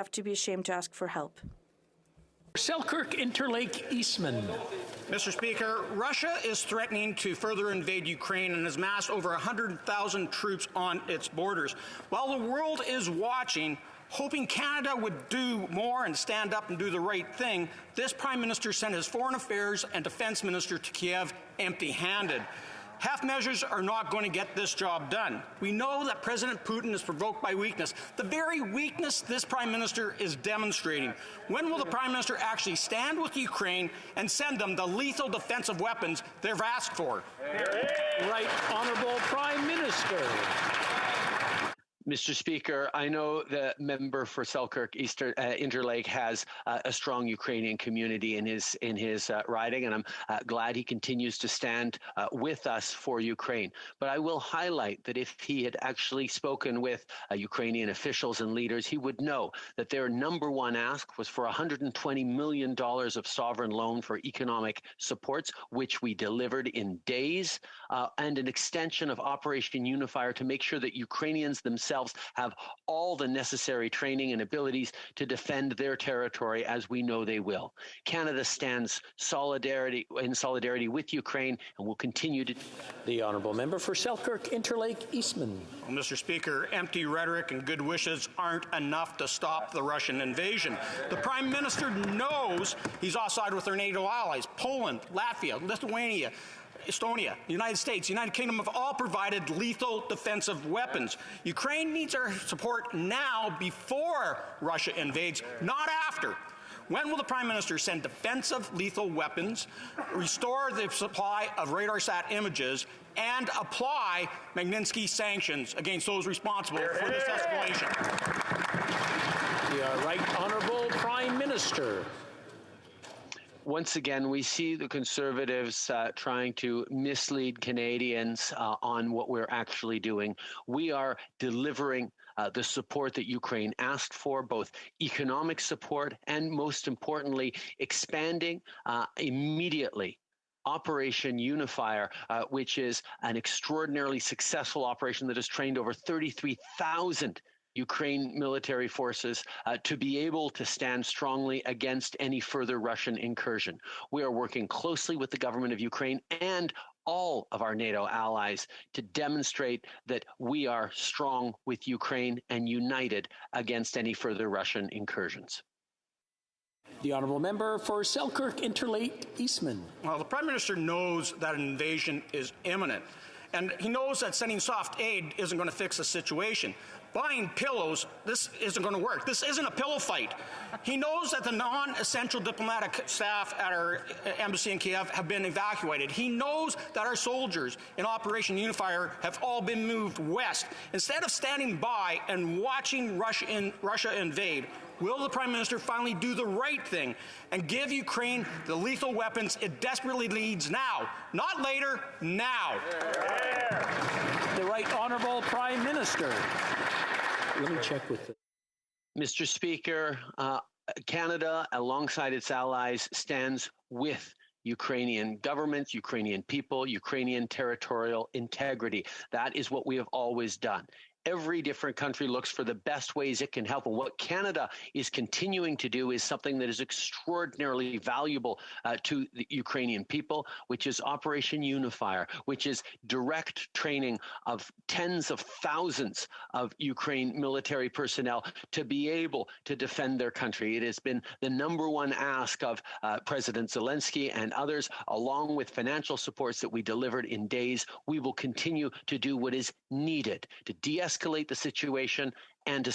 have to be ashamed to ask for help. Selkirk Interlake Eastman. Mr. Speaker, Russia is threatening to further invade Ukraine and has massed over 100,000 troops on its borders. While the world is watching, hoping Canada would do more and stand up and do the right thing, this Prime Minister sent his Foreign Affairs and Defense Minister to Kiev empty-handed. Half measures are not going to get this job done. We know that President Putin is provoked by weakness, the very weakness this Prime Minister is demonstrating. When will the Prime Minister actually stand with Ukraine and send them the lethal defensive weapons they've asked for? Right Honourable Prime Minister. Mr. Speaker, I know the member for Selkirk Interlake has a strong Ukrainian community in his riding, and I'm glad he continues to stand with us for Ukraine. But I will highlight that if he had actually spoken with Ukrainian officials and leaders, he would know that their number one ask was for $120 million of sovereign loan for economic supports, which we delivered in days, and an extension of Operation Unifier to make sure that Ukrainians themselves have all the necessary training and abilities to defend their territory, as we know they will. Canada stands in solidarity with Ukraine and will continue to. The Honourable Member for Selkirk Interlake Eastman. Well, Mr. Speaker, empty rhetoric and good wishes aren't enough to stop the Russian invasion. The Prime Minister knows he's offside with our NATO allies. Poland, Latvia, Lithuania, Estonia, the United States, the United Kingdom have all provided lethal defensive weapons. Ukraine needs our support now before Russia invades, not after. When will the Prime Minister send defensive lethal weapons, restore the supply of RadarSat images, and apply Magnitsky sanctions against those responsible for this escalation? The Right Honourable Prime Minister. Once again, we see the Conservatives trying to mislead Canadians on what we're actually doing. We are delivering the support that Ukraine asked for, both economic support and, most importantly, expanding immediately Operation Unifier, which is an extraordinarily successful operation that has trained over 33,000 Ukraine military forces to be able to stand strongly against any further Russian incursion. We are working closely with the government of Ukraine and all of our NATO allies to demonstrate that we are strong with Ukraine and united against any further Russian incursions. The Honourable Member for Selkirk Interlake Eastman. Well, the Prime Minister knows that an invasion is imminent, and he knows that sending soft aid isn't going to fix the situation. Buying pillows, this isn't going to work. This isn't a pillow fight. He knows that the non-essential diplomatic staff at our embassy in Kiev have been evacuated. He knows that our soldiers in Operation Unifier have all been moved west. Instead of standing by and watching Russia invade, will the Prime Minister finally do the right thing and give Ukraine the lethal weapons it desperately needs now? Not later, now. The Right Honourable Prime Minister. Let me check with the Mr. Speaker, Canada, alongside its allies, stands with Ukrainian governments, Ukrainian people, Ukrainian territorial integrity. That is what we have always done. Every different country looks for the best ways it can help. And what Canada is continuing to do is something that is extraordinarily valuable to the Ukrainian people, which is Operation Unifier, which is direct training of tens of thousands of Ukraine military personnel to be able to defend their country. It has been the number one ask of President Zelensky and others, along with financial supports that we delivered in days. We will continue to do what is needed to de-escalate the situation and to